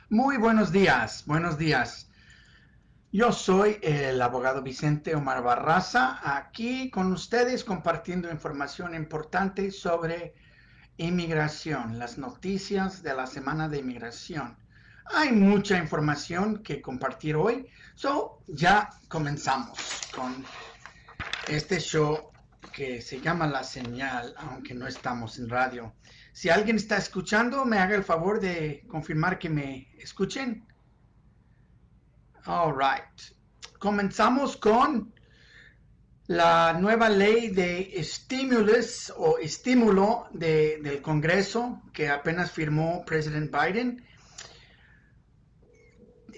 Muy buenos días, buenos días. Yo soy el abogado Vicente Omar Barraza, aquí con ustedes compartiendo información importante sobre inmigración, las noticias de la semana de inmigración. Hay mucha información que compartir hoy, ya comenzamos con este show que se llama La Señal, aunque no estamos en radio. Si alguien está escuchando, me haga el favor de confirmar que me escuchen. All right. Comenzamos con la nueva ley de stimulus o estímulo del Congreso que apenas firmó President Biden.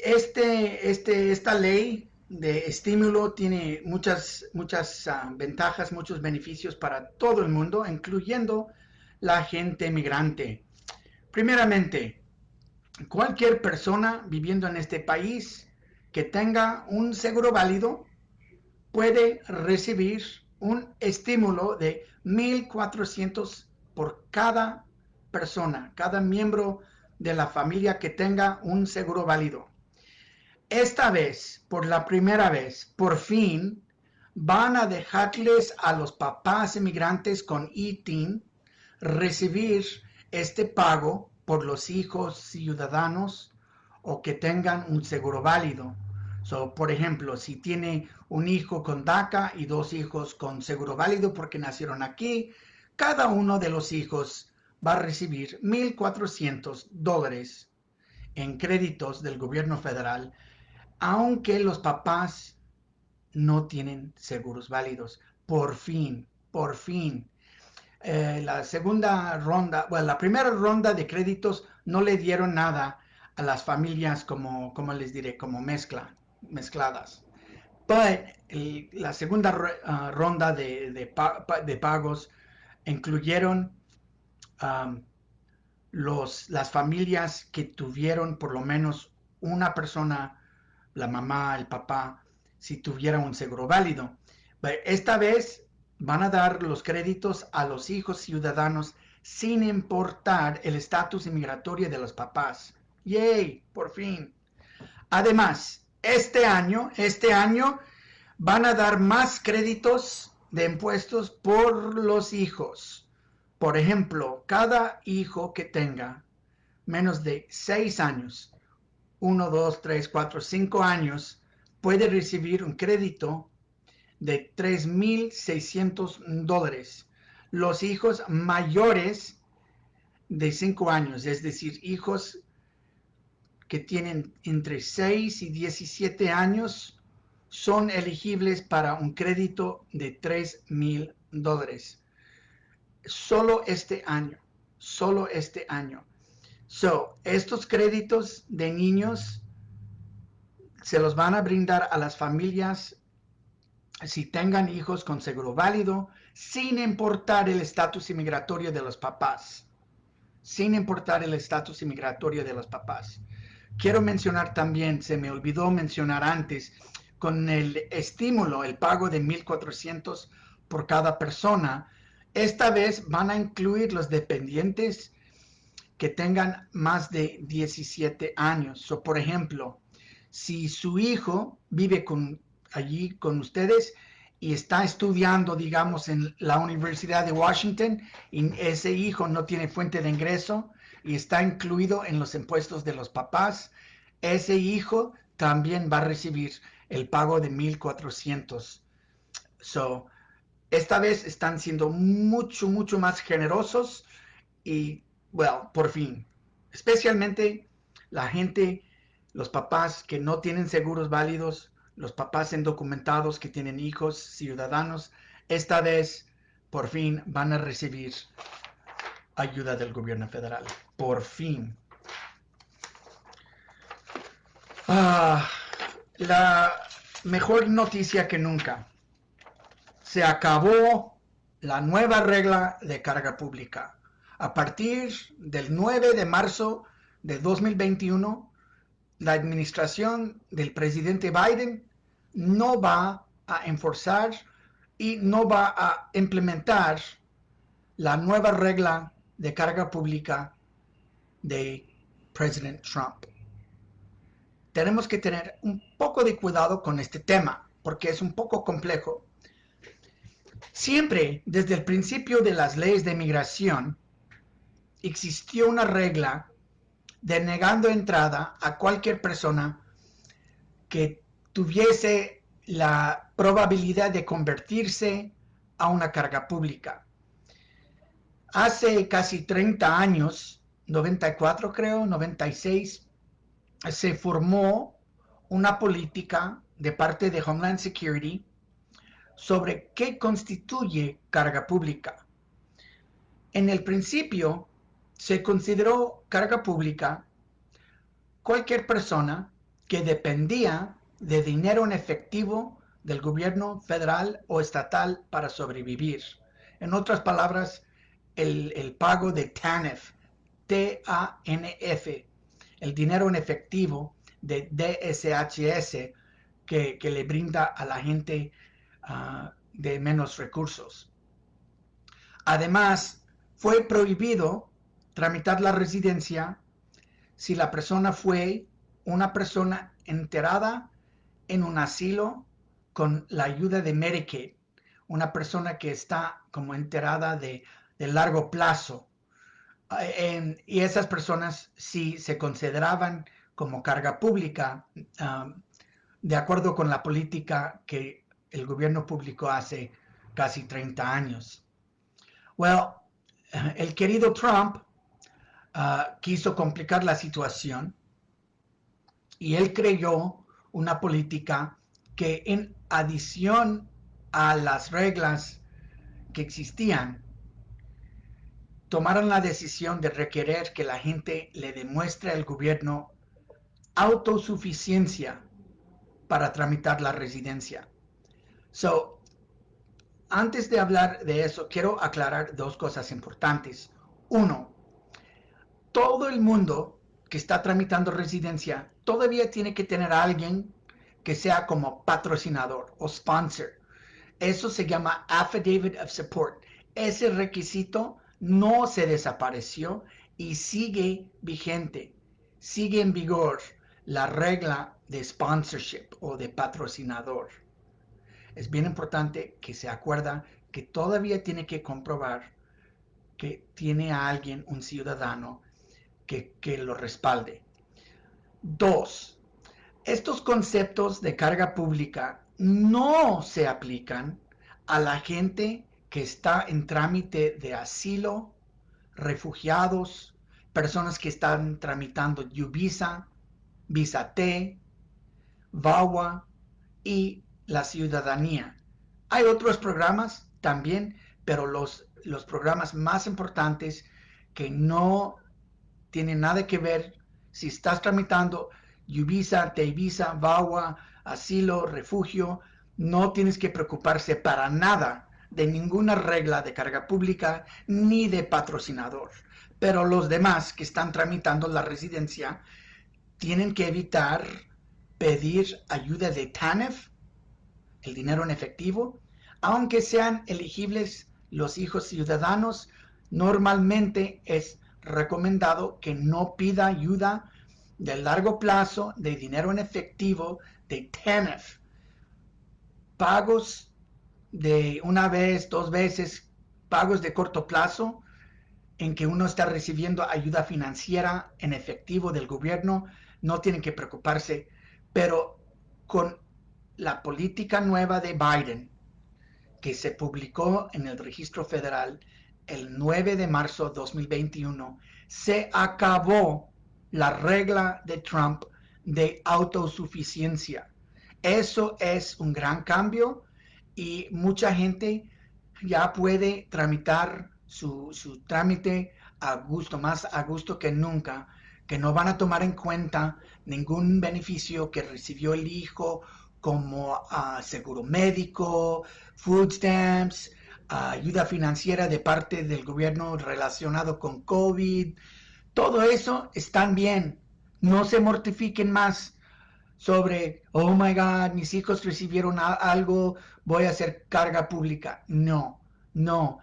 Esta ley de estímulo tiene muchas ventajas, muchos beneficios para todo el mundo, incluyendo la gente migrante. Primeramente, cualquier persona viviendo en este país que tenga un seguro válido puede recibir un estímulo de 1,400 por cada persona, cada miembro de la familia que tenga un seguro válido. Esta vez, por la primera vez, por fin, van a dejarles a los papás inmigrantes con ITIN recibir este pago por los hijos ciudadanos o que tengan un seguro válido. Por ejemplo, si tiene un hijo con DACA y dos hijos con seguro válido porque nacieron aquí, cada uno de los hijos va a recibir $1,400 en créditos del gobierno federal, aunque los papás no tienen seguros válidos. Por fin, por fin. La segunda ronda, bueno, la primera ronda de créditos no le dieron nada a las familias como les diré, como mezcladas. La segunda ronda de pagos incluyeron um, las familias que tuvieron por lo menos una persona, la mamá, el papá, si tuviera un seguro válido. Esta vez van a dar los créditos a los hijos ciudadanos sin importar el estatus inmigratorio de los papás. ¡Yay! Por fin. Además, este año van a dar más créditos de impuestos por los hijos. Por ejemplo, cada hijo que tenga menos de 6 años, 1, 2, 3, 4, 5 años, puede recibir un crédito de $3,600. Los hijos mayores de 5 años, es decir, hijos que tienen entre 6 y 17 años, son elegibles para un crédito de $3,000. Solo este año, solo este año. Estos créditos de niños se los van a brindar a las familias si tengan hijos con seguro válido, sin importar el estatus inmigratorio de los papás. Sin importar el estatus inmigratorio de los papás. Quiero mencionar también, se me olvidó mencionar antes, con el estímulo, el pago de 1,400 por cada persona, esta vez van a incluir los dependientes que tengan más de 17 años. Por ejemplo, si su hijo vive allí con ustedes y está estudiando, digamos, en la Universidad de Washington y ese hijo no tiene fuente de ingreso y está incluido en los impuestos de los papás, ese hijo también va a recibir el pago de 1,400. So, esta vez están siendo mucho, mucho más generosos y, well, por fin, especialmente la gente, los papás que no tienen seguros válidos, los papás indocumentados que tienen hijos ciudadanos, esta vez por fin van a recibir ayuda del gobierno federal. Por fin. Ah, la mejor noticia que nunca. Se acabó la nueva regla de carga pública. A partir del 9 de marzo de 2021, la administración del presidente Biden no va a enforzar y no va a implementar la nueva regla de carga pública de President Trump. tenemos que tener un poco de cuidado con este tema, porque es un poco complejo. Siempre, desde el principio de las leyes de migración, existió una regla denegando entrada a cualquier persona que tuviese la probabilidad de convertirse a una carga pública. Hace casi 30 años, 94 creo, 96, se formó una política de parte de Homeland Security sobre qué constituye carga pública. En el principio, se consideró carga pública cualquier persona que dependía de dinero en efectivo del gobierno federal o estatal para sobrevivir. En otras palabras, el pago de TANF, T-A-N-F, el dinero en efectivo de DSHS que le brinda a la gente de menos recursos. Además, fue prohibido tramitar la residencia si la persona fue una persona enterrada en un asilo con la ayuda de Medicaid, una persona que está como enterrada de largo plazo. Y esas personas sí se consideraban como carga pública, de acuerdo con la política que el gobierno publicó hace casi 30 años. Well, el querido Trump quiso complicar la situación y él creó una política que, en adición a las reglas que existían, tomaron la decisión de requerir que la gente le demuestre al gobierno autosuficiencia para tramitar la residencia. So, antes de hablar de eso, quiero aclarar dos cosas importantes. Uno, todo el mundo que está tramitando residencia todavía tiene que tener a alguien que sea como patrocinador o sponsor. Eso se llama Affidavit of Support. Ese requisito no se desapareció y sigue vigente, sigue en vigor la regla de sponsorship o de patrocinador. Es bien importante que se acuerda que todavía tiene que comprobar que tiene a alguien, un ciudadano, que lo respalde. Dos, estos conceptos de carga pública no se aplican a la gente que está en trámite de asilo, refugiados, personas que están tramitando U-Visa, Visa T, VAWA y la ciudadanía. Hay otros programas también, pero los programas más importantes que no tienen nada que ver si estás tramitando U-Visa, T-Visa, VAWA, asilo, refugio, no tienes que preocuparse para nada de ninguna regla de carga pública ni de patrocinador. Pero los demás que están tramitando la residencia tienen que evitar pedir ayuda de TANF, el dinero en efectivo, aunque sean elegibles los hijos ciudadanos. Normalmente es recomendado que no pida ayuda de largo plazo de dinero en efectivo de TANF. Pagos de una vez, dos veces, pagos de corto plazo en que uno está recibiendo ayuda financiera en efectivo del gobierno, no tienen que preocuparse, pero con la política nueva de Biden, que se publicó en el Registro Federal el 9 de marzo de 2021, se acabó la regla de Trump de autosuficiencia. Eso es un gran cambio y mucha gente ya puede tramitar su trámite a gusto, más a gusto que nunca, que no van a tomar en cuenta ningún beneficio que recibió el hijo, como seguro médico, food stamps, ayuda financiera de parte del gobierno relacionado con COVID. Todo eso están bien. No se mortifiquen más sobre, oh my God, mis hijos recibieron algo, voy a hacer carga pública. No, no.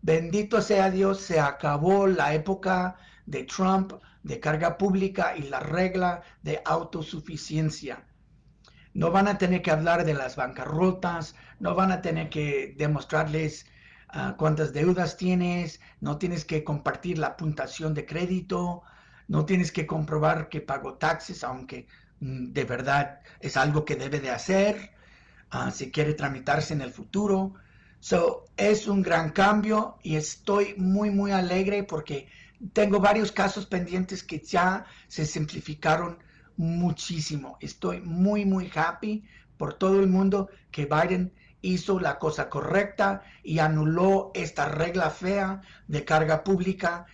Bendito sea Dios, se acabó la época de Trump de carga pública y la regla de autosuficiencia. No van a tener que hablar de las bancarrotas, no van a tener que demostrarles cuántas deudas tienes, no tienes que compartir la puntuación de crédito, no tienes que comprobar que pagó taxes, aunque de verdad es algo que debe de hacer si quiere tramitarse en el futuro. Es un gran cambio y estoy muy alegre porque tengo varios casos pendientes que ya se simplificaron muchísimo. Estoy muy happy por todo el mundo que Biden hizo la cosa correcta y anuló esta regla fea de carga pública,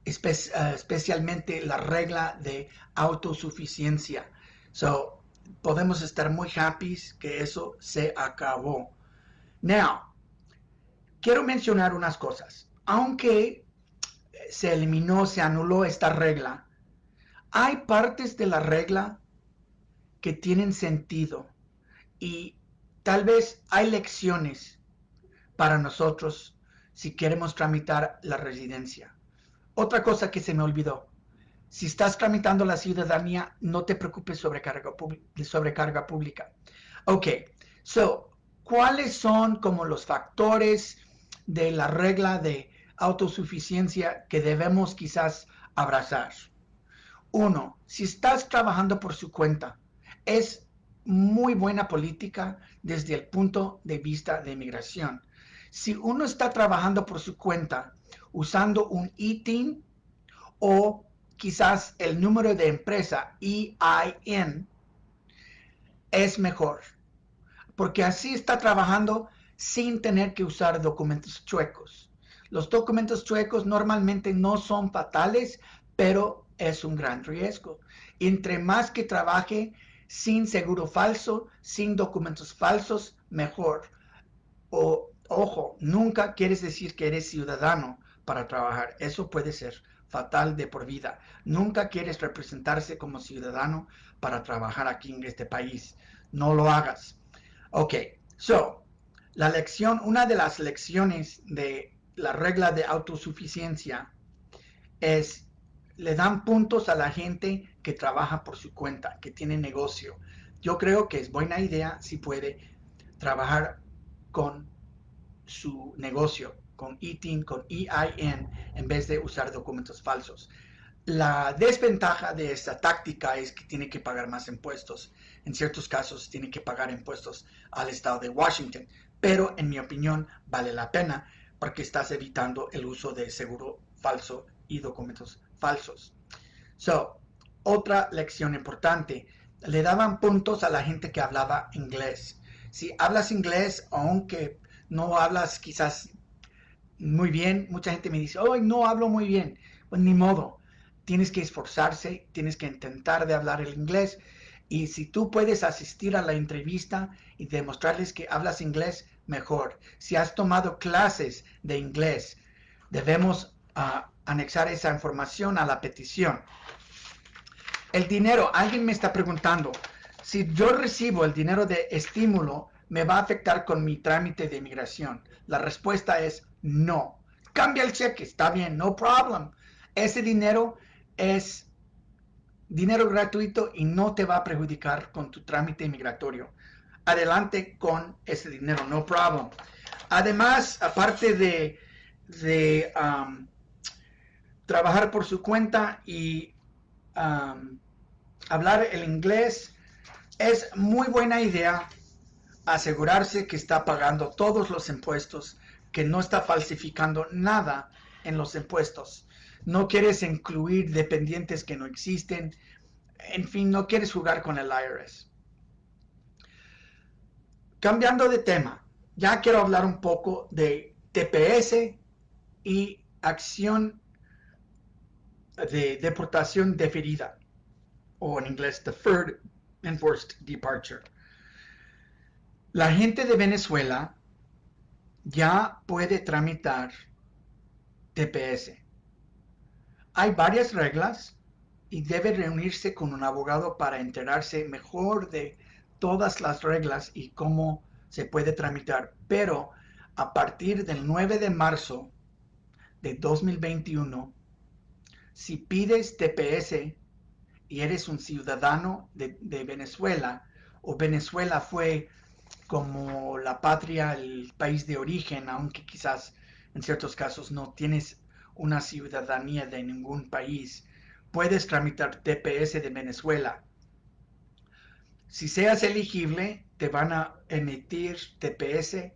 especialmente la regla de autosuficiencia. Podemos estar muy happy que eso se acabó. Now, quiero mencionar unas cosas. Aunque se eliminó, se anuló esta regla, hay partes de la regla que tienen sentido y tal vez hay lecciones para nosotros si queremos tramitar la residencia. Otra cosa que se me olvidó. Si estás tramitando la ciudadanía, no te preocupes sobre carga pública. Ok, ¿cuáles son como los factores de la regla de autosuficiencia que debemos quizás abrazar? Uno, si estás trabajando por su cuenta, es muy buena política desde el punto de vista de inmigración. Si uno está trabajando por su cuenta usando un ITIN o quizás el número de empresa EIN, es mejor, porque así está trabajando sin tener que usar documentos chuecos. Los documentos chuecos normalmente no son fatales, pero es un gran riesgo. Entre más que trabaje sin seguro falso, sin documentos falsos, mejor. Ojo, nunca quieres decir que eres ciudadano para trabajar. Eso puede ser fatal de por vida. Nunca quieres representarse como ciudadano para trabajar aquí en este país. No lo hagas. Ok, una de las lecciones de la regla de autosuficiencia es, le dan puntos a la gente que trabaja por su cuenta, que tiene negocio. Yo creo que es buena idea si puede trabajar con su negocio, con ITIN, con EIN, en vez de usar documentos falsos. La desventaja de esta táctica es que tiene que pagar más impuestos. En ciertos casos tiene que pagar impuestos al estado de Washington, pero en mi opinión vale la pena porque estás evitando el uso de seguro falso y documentos falsos. Otra lección importante, le daban puntos a la gente que hablaba inglés. Si hablas inglés, aunque no hablas quizás muy bien, mucha gente me dice, oh, no hablo muy bien. Pues ni modo, tienes que esforzarse, tienes que intentar de hablar el inglés. Y si tú puedes asistir a la entrevista y demostrarles que hablas inglés, mejor. Si has tomado clases de inglés, debemos anexar esa información a la petición. El dinero, alguien me está preguntando, si yo recibo el dinero de estímulo, ¿me va a afectar con mi trámite de inmigración? La respuesta es no. Cambia el cheque, está bien, no problem. Ese dinero es dinero gratuito y no te va a perjudicar con tu trámite migratorio. Adelante con ese dinero, no problem. Además, aparte de trabajar por su cuenta y hablar el inglés, es muy buena idea asegurarse que está pagando todos los impuestos, que no está falsificando nada en los impuestos. No quieres incluir dependientes que no existen. En fin, no quieres jugar con el IRS. Cambiando de tema, ya quiero hablar un poco de TPS y acción de deportación deferida, o en inglés Deferred Enforced Departure. La gente de Venezuela ya puede tramitar TPS. Hay varias reglas y debe reunirse con un abogado para enterarse mejor de todas las reglas y cómo se puede tramitar. Pero a partir del 9 de marzo de 2021 Si pides TPS y eres un ciudadano de Venezuela, o Venezuela fue como la patria, el país de origen, aunque quizás en ciertos casos no tienes una ciudadanía de ningún país, puedes tramitar TPS de Venezuela. Si seas elegible, te van a emitir TPS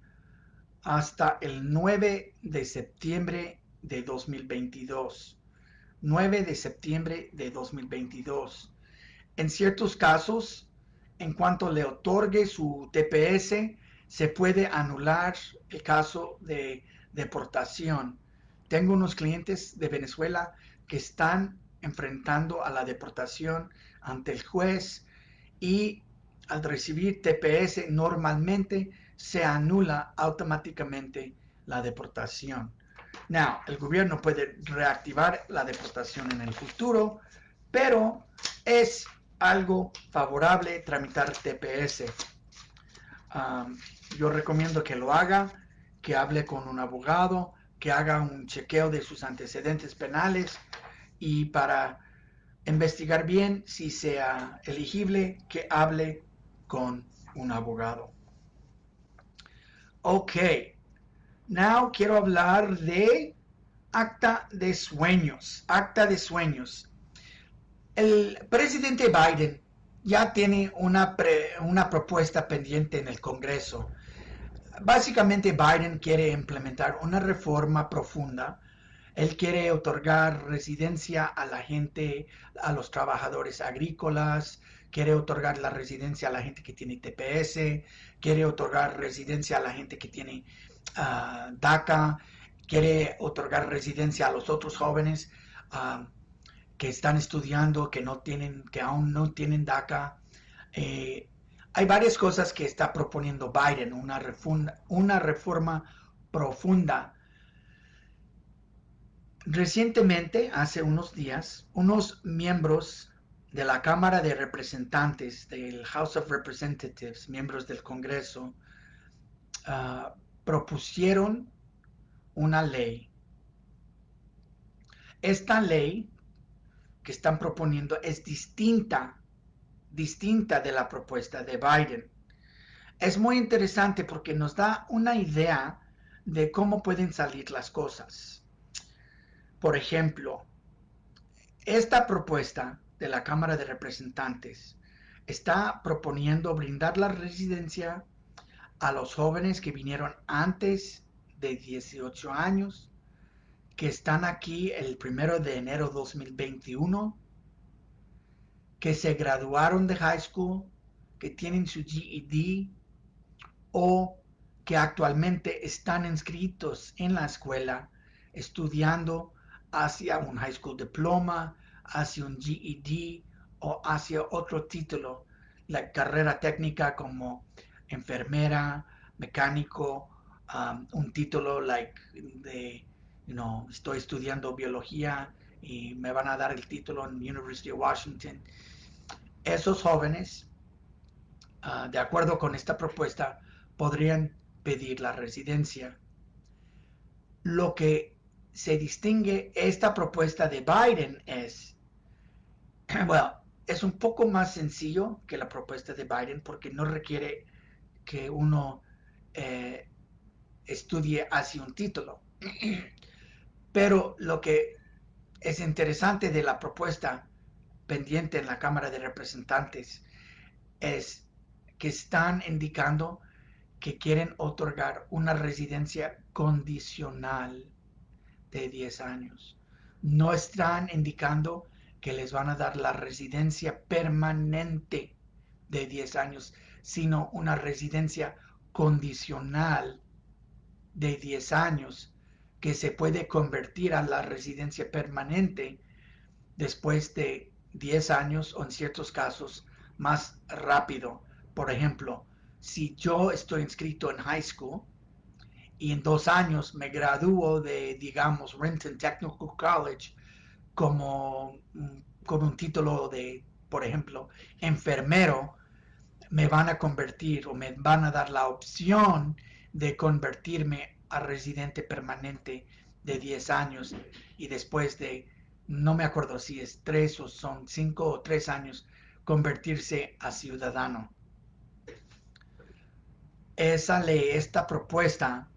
hasta el 9 de septiembre de 2022. 9 de septiembre de 2022. En ciertos casos, en cuanto le otorgue su TPS, se puede anular el caso de deportación. Tengo unos clientes de Venezuela que están enfrentando a la deportación ante el juez y al recibir TPS normalmente se anula automáticamente la deportación. Now, el gobierno puede reactivar la deportación en el futuro, pero es algo favorable tramitar TPS. Yo recomiendo que lo haga, que hable con un abogado, que haga un chequeo de sus antecedentes penales y para investigar bien si sea elegible, que hable con un abogado. Ok, now quiero hablar de acta de sueños. Acta de sueños. El presidente Biden ya tiene una propuesta pendiente en el Congreso. Básicamente Biden quiere implementar una reforma profunda. Él quiere otorgar residencia a la gente, a los trabajadores agrícolas, quiere otorgar la residencia a la gente que tiene TPS, quiere otorgar residencia a la gente que tiene DACA, quiere otorgar residencia a los otros jóvenes que están estudiando, que aún no tienen DACA. Hay varias cosas que está proponiendo Biden, una reforma profunda. Recientemente, hace unos días, unos miembros de la Cámara de Representantes, del House of Representatives, miembros del Congreso, propusieron una ley. Esta ley que están proponiendo es distinta de la propuesta de Biden. Es muy interesante porque nos da una idea de cómo pueden salir las cosas. Por ejemplo, esta propuesta de la Cámara de Representantes está proponiendo brindar la residencia a los jóvenes que vinieron antes de 18 años, que están aquí el 1 de enero de 2021, que se graduaron de high school, que tienen su GED o que actualmente están inscritos en la escuela estudiando hacia un high school diploma, hacia un GED o hacia otro título, la carrera técnica como enfermera, mecánico, un título de, estoy estudiando biología y me van a dar el título en University of Washington. Esos jóvenes, de acuerdo con esta propuesta, podrían pedir la residencia. Lo que se distingue esta propuesta de Biden bueno, es un poco más sencillo que la propuesta de Biden porque no requiere que uno estudie hacia un título. Pero lo que es interesante de la propuesta pendiente en la Cámara de Representantes es que están indicando que quieren otorgar una residencia condicional de 10 años. No están indicando que les van a dar la residencia permanente de 10 años, sino una residencia condicional de 10 años que se puede convertir a la residencia permanente después de 10 años o en ciertos casos más rápido. Por ejemplo, si yo estoy inscrito en high school y en 2 años me gradúo de, digamos, Renton Technical College con un título de, por ejemplo, enfermero, me van a convertir o me van a dar la opción de convertirme a residente permanente de 10 años y después de no me acuerdo si es 3 o son 5 o 3 años, convertirse a ciudadano. Esa ley, esta propuesta,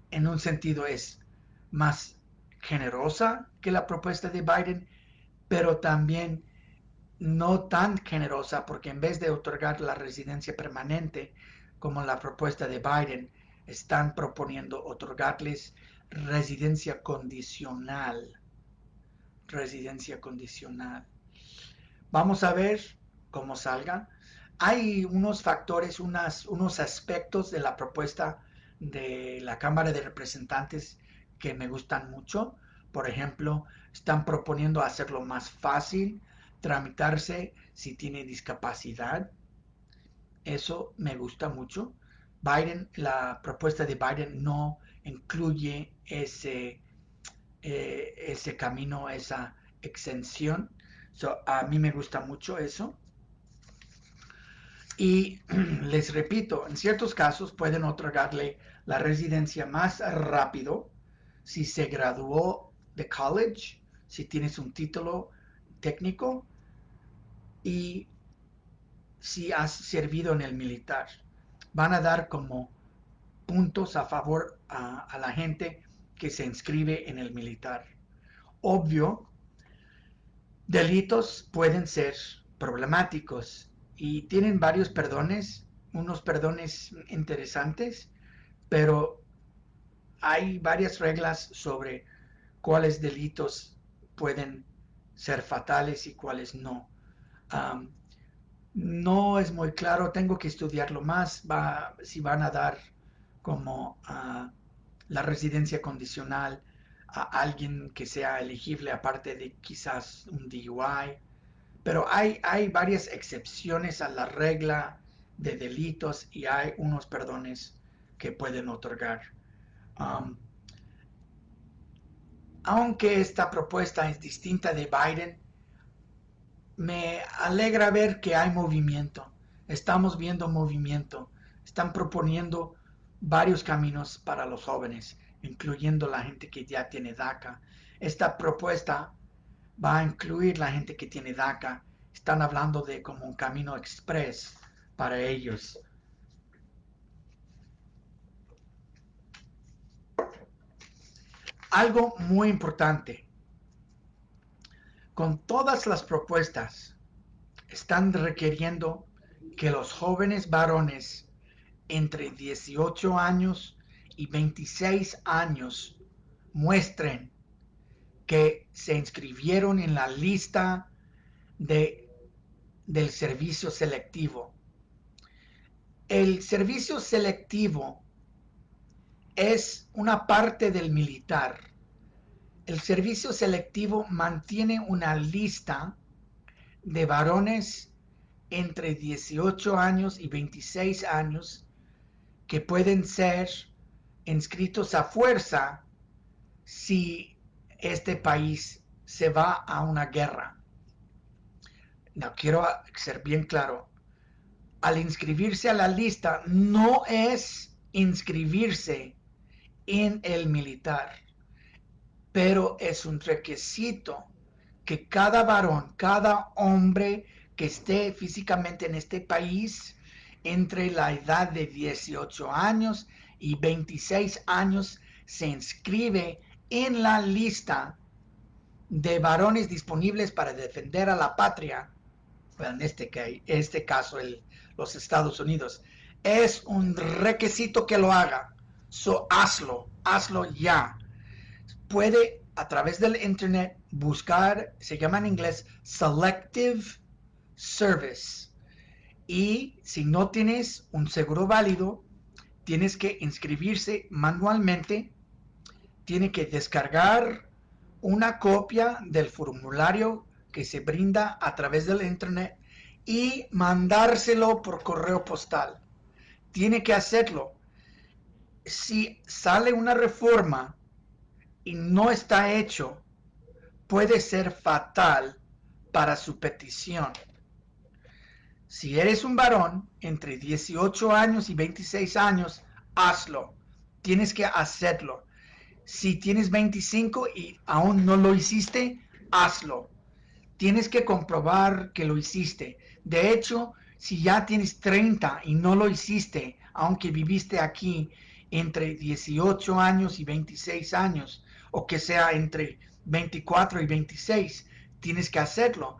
en un sentido es más generosa que la propuesta de Biden, pero también no tan generosa, porque en vez de otorgar la residencia permanente, como la propuesta de Biden, están proponiendo otorgarles residencia condicional. Residencia condicional. Vamos a ver cómo salga. Hay unos factores, unos aspectos de la propuesta de la Cámara de Representantes que me gustan mucho. Por ejemplo, están proponiendo hacerlo más fácil tramitarse si tiene discapacidad. Eso me gusta mucho. La propuesta de Biden no incluye ese camino, esa exención. A mí me gusta mucho eso. Y les repito, en ciertos casos pueden otorgarle la residencia más rápido si se graduó de college, si tienes un título técnico y si has servido en el militar. Van a dar como puntos a favor a la gente que se inscribe en el militar. Obvio, delitos pueden ser problemáticos y tienen varios perdones, unos perdones interesantes, pero hay varias reglas sobre cuáles delitos pueden ser fatales y cuáles no. Um, no es muy claro, tengo que estudiarlo más, si van a dar como la residencia condicional a alguien que sea elegible aparte de quizás un DUI, pero hay varias excepciones a la regla de delitos y hay unos perdones que pueden otorgar. Um, Aunque esta propuesta es distinta de Biden, me alegra ver que hay movimiento. Estamos viendo movimiento. Están proponiendo varios caminos para los jóvenes, incluyendo la gente que ya tiene DACA. Esta propuesta va a incluir la gente que tiene DACA. Están hablando de como un camino express para ellos. Algo muy importante. Con todas las propuestas, están requiriendo que los jóvenes varones entre 18 años y 26 años muestren que se inscribieron en la lista del servicio selectivo. El servicio selectivo es una parte del militar. El servicio selectivo mantiene una lista de varones entre 18 años y 26 años que pueden ser inscritos a fuerza si este país se va a una guerra. No, quiero ser bien claro. Al inscribirse a la lista no es inscribirse en el militar, pero es un requisito que cada varón, cada hombre que esté físicamente en este país entre la edad de 18 años y 26 años se inscribe en la lista de varones disponibles para defender a la patria, bueno, en este caso los Estados Unidos. Es un requisito que lo haga. Hazlo ya. Puede a través del internet buscar, se llama en inglés Selective Service. Y si no tienes un seguro válido, tienes que inscribirse manualmente, tiene que descargar una copia del formulario que se brinda a través del internet y mandárselo por correo postal. Tiene que hacerlo. Si sale una reforma y no está hecho, puede ser fatal para su petición. Si eres un varón entre 18 años y 26 años, hazlo. Tienes que hacerlo. Si tienes 25 y aún no lo hiciste, hazlo. Tienes que comprobar que lo hiciste. De hecho, si ya tienes 30 y no lo hiciste, aunque viviste aquí entre 18 años y 26 años, o que sea entre 24 y 26, tienes que hacerlo.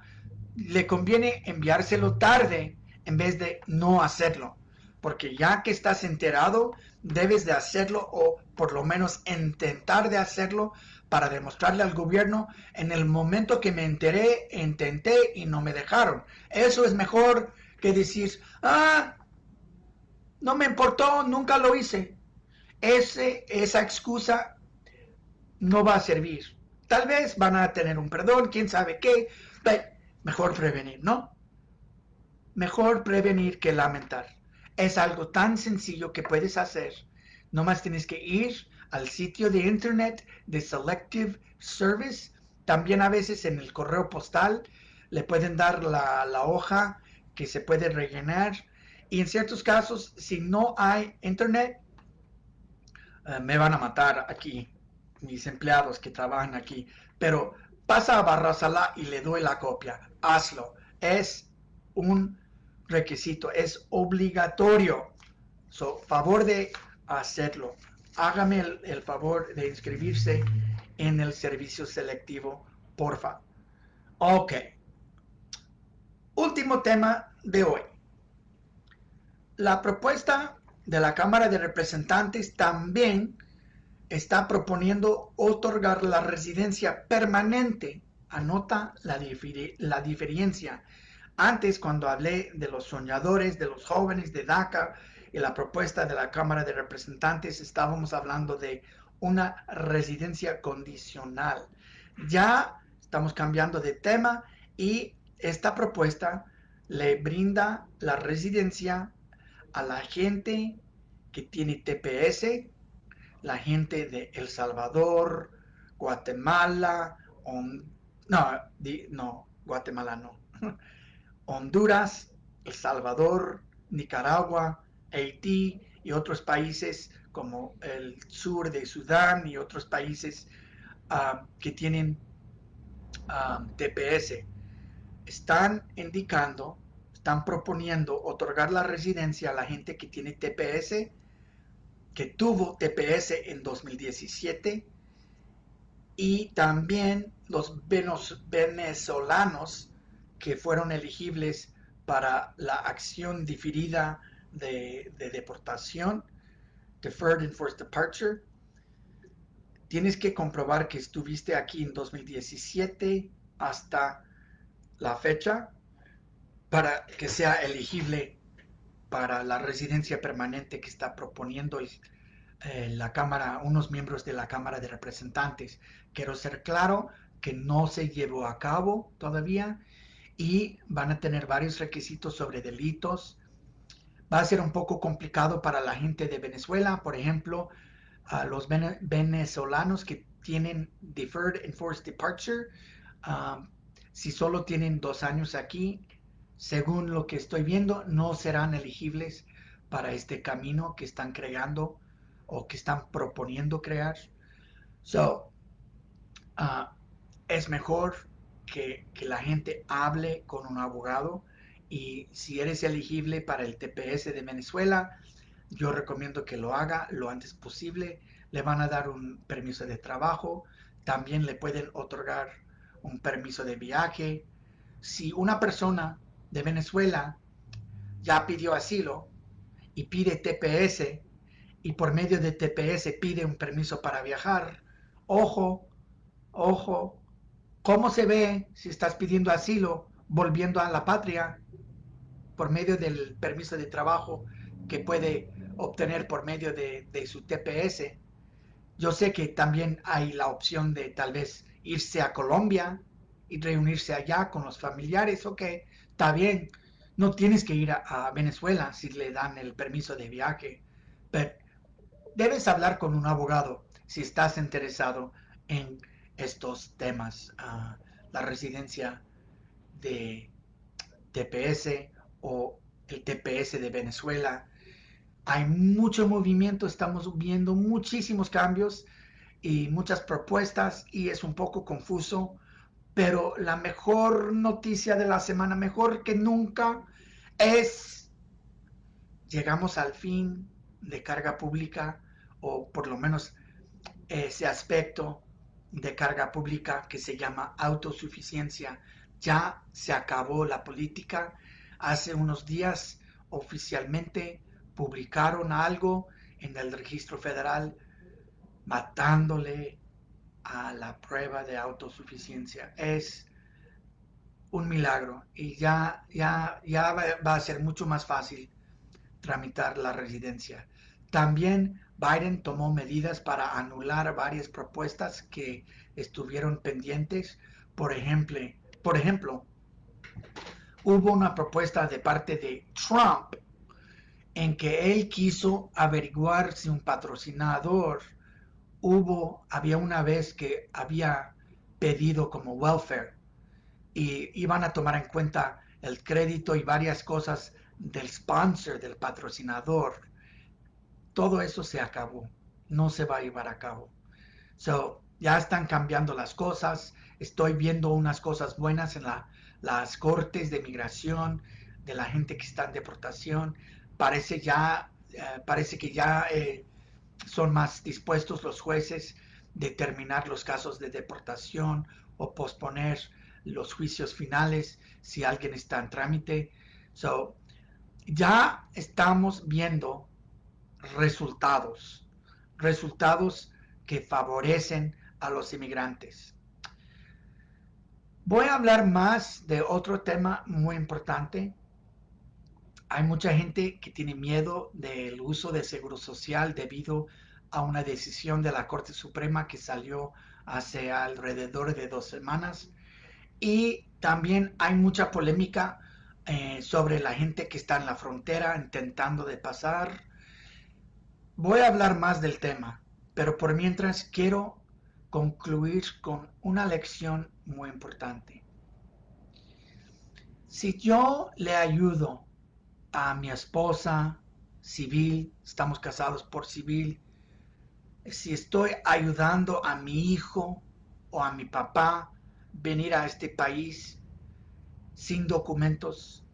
Le conviene enviárselo tarde en vez de no hacerlo, porque ya que estás enterado, debes de hacerlo o por lo menos intentar de hacerlo para demostrarle al gobierno: en el momento que me enteré, intenté y no me dejaron. Eso es mejor que decir: no me importó, nunca lo hice. Esa excusa no va a servir. Tal vez van a tener un perdón, quién sabe qué, pero mejor prevenir, ¿no? Mejor prevenir que lamentar. Es algo tan sencillo que puedes hacer. Nomás tienes que ir al sitio de internet de Selective Service. También a veces en el correo postal le pueden dar la hoja que se puede rellenar. Y en ciertos casos, si no hay internet, me van a matar aquí mis empleados que trabajan aquí. Pero pasa a Barrasala y le doy la copia. Hazlo. Es un requisito, es obligatorio. Favor de hacerlo. Hágame el favor de inscribirse en el servicio selectivo, porfa. Ok. Último tema de hoy. La propuesta de la Cámara de Representantes también está proponiendo otorgar la residencia permanente. Anota la diferencia. Antes, cuando hablé de los soñadores, de los jóvenes de DACA y la propuesta de la Cámara de Representantes, estábamos hablando de una residencia condicional. Ya estamos cambiando de tema y esta propuesta le brinda la residencia a la gente que tiene TPS, la gente de El Salvador, Guatemala, Guatemala no, Honduras, El Salvador, Nicaragua, Haití y otros países como el sur de Sudán y otros países que tienen TPS. Están indicando, están proponiendo otorgar la residencia a la gente que tiene TPS, que tuvo TPS en 2017, y también los venezolanos que fueron elegibles para la acción diferida de deportación, Deferred Enforced Departure. Tienes que comprobar que estuviste aquí en 2017 hasta la fecha para que sea elegible para la residencia permanente que está proponiendo la Cámara, unos miembros de la Cámara de Representantes. Quiero ser claro que no se llevó a cabo todavía y van a tener varios requisitos sobre delitos. Va a ser un poco complicado para la gente de Venezuela, por ejemplo, a los venezolanos que tienen Deferred Enforced Departure. Um, si solo tienen 2 años aquí, según lo que estoy viendo, no serán elegibles para este camino que están creando o que están proponiendo crear. So, uh, es mejor que la gente hable con un abogado, y si eres elegible para el TPS de Venezuela, yo recomiendo que lo haga lo antes posible. Le van a dar un permiso de trabajo, también le pueden otorgar un permiso de viaje. Si una persona de Venezuela ya pidió asilo y pide TPS, y por medio de TPS pide un permiso para viajar, ojo, ojo, ¿cómo se ve si estás pidiendo asilo volviendo a la patria por medio del permiso de trabajo que puede obtener por medio de su TPS? Yo sé que también hay la opción de tal vez irse a Colombia y reunirse allá con los familiares. Ok, está bien. No tienes que ir a Venezuela si le dan el permiso de viaje, pero debes hablar con un abogado si estás interesado en estos temas. La residencia de TPS o el TPS de Venezuela. Hay mucho movimiento, estamos viendo muchísimos cambios y muchas propuestas, y es un poco confuso Pero la mejor noticia de la semana, mejor que nunca, es llegamos al fin de carga pública, o por lo menos ese aspecto de carga pública que se llama autosuficiencia. Ya se acabó la política. Hace unos días oficialmente publicaron algo en el registro federal matándole a la prueba de autosuficiencia. Es un milagro y ya va a ser mucho más fácil tramitar la residencia. También Biden tomó medidas para anular varias propuestas que estuvieron pendientes. Por ejemplo, por ejemplo, hubo una propuesta de parte de Trump en que él quiso averiguar si un patrocinador había una vez que había pedido como welfare y iban a tomar en cuenta el crédito y varias cosas del sponsor, del patrocinador. Todo eso se acabó, no se va a llevar a cabo. So, ya están cambiando las cosas, estoy viendo unas cosas buenas en las cortes de migración, de la gente que está en deportación, parece que ya son más dispuestos los jueces de terminar los casos de deportación o posponer los juicios finales si alguien está en trámite. So, ya estamos viendo resultados, resultados que favorecen a los inmigrantes. Voy a hablar más de otro tema muy importante. Hay mucha gente que tiene miedo del uso de seguro social debido a una decisión de la Corte Suprema que salió hace alrededor de 2 semanas. Y también hay mucha polémica sobre la gente que está en la frontera intentando de pasar. Voy a hablar más del tema, pero por mientras quiero concluir con una lección muy importante. Si yo le ayudo a mi esposa civil, estamos casados por civil, si estoy ayudando a mi hijo o a mi papá venir a este país sin documentos,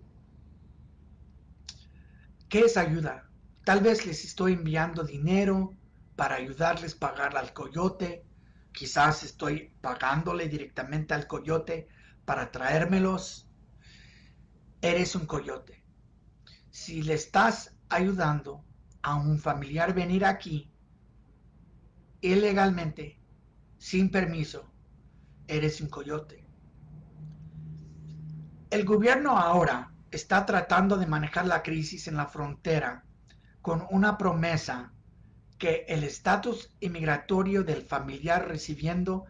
¿qué es ayuda? Tal vez les estoy enviando dinero para ayudarles a pagar al coyote, quizás estoy pagándole directamente al coyote para traérmelos. Eres un coyote. Si le estás ayudando a un familiar venir aquí ilegalmente, sin permiso, eres un coyote. El gobierno ahora está tratando de manejar la crisis en la frontera con una promesa que el estatus inmigratorio del familiar recibiendo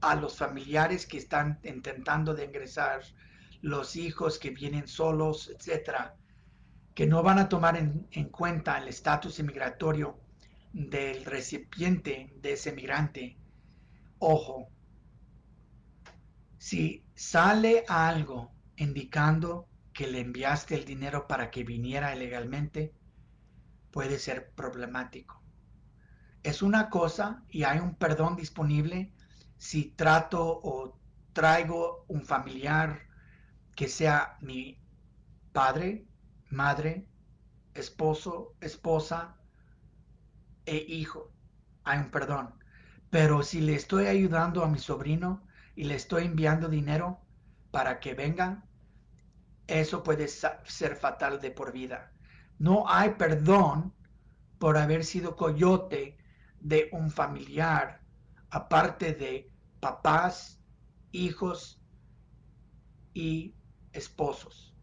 a los familiares que están intentando de ingresar, los hijos que vienen solos, etcétera, que no van a tomar en cuenta el estatus inmigratorio del recipiente de ese migrante. Ojo, si sale algo indicando que le enviaste el dinero para que viniera ilegalmente, puede ser problemático. Es una cosa y hay un perdón disponible si trato o traigo un familiar que sea mi padre, madre, esposo, esposa e hijo. Hay un perdón. Pero si le estoy ayudando a mi sobrino y le estoy enviando dinero para que venga, eso puede ser fatal de por vida. No hay perdón por haber sido coyote de un familiar, aparte de papás, hijos y esposos.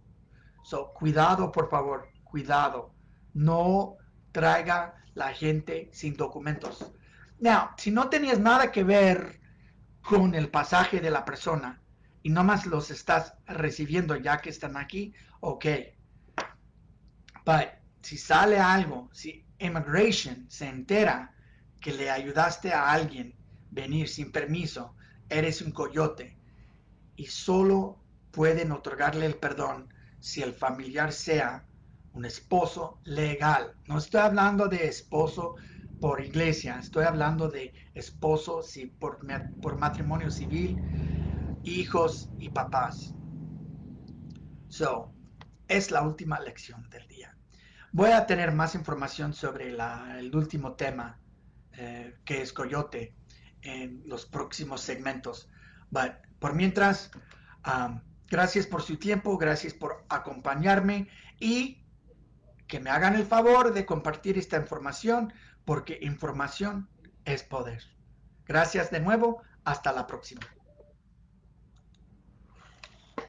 So, cuidado, por favor, cuidado. No traiga la gente sin documentos. Now, si no tenías nada que ver con el pasaje de la persona y nomás los estás recibiendo ya que están aquí, ok. But si sale algo, si immigration se entera que le ayudaste a alguien venir sin permiso, eres un coyote y solo pueden otorgarle el perdón si el familiar sea un esposo legal. No estoy hablando de esposo por iglesia, estoy hablando de esposo si por matrimonio civil. hijos y papás. So, es la última lección del día. Voy a tener más información sobre el último tema, que es Coyote, en los próximos segmentos. But, por mientras, gracias por su tiempo, gracias por acompañarme y que me hagan el favor de compartir esta información porque información es poder. Gracias de nuevo, hasta la próxima.